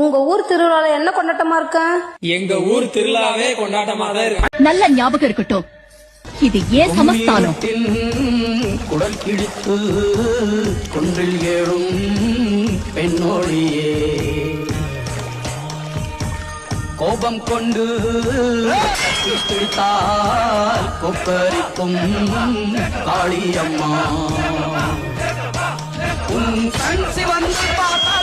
உங்க ஊர் திருவிழால என்ன கொண்டாட்டமா இருக்க? எங்க ஊர் திருவிழாவே கொண்டாட்டமா தான் இருக்கு. நல்ல ஞாபகம் இருக்கட்டும், இது ஏன் சமஸ்தானம். குடல் கிழித்து குன்றில் ஏழும் பெண்ணோழியே கோபம் கொண்டு பிடித்தால் கொப்பரிக்கும் காளியம்மா உன் கண் சிவந்து பார்த்தா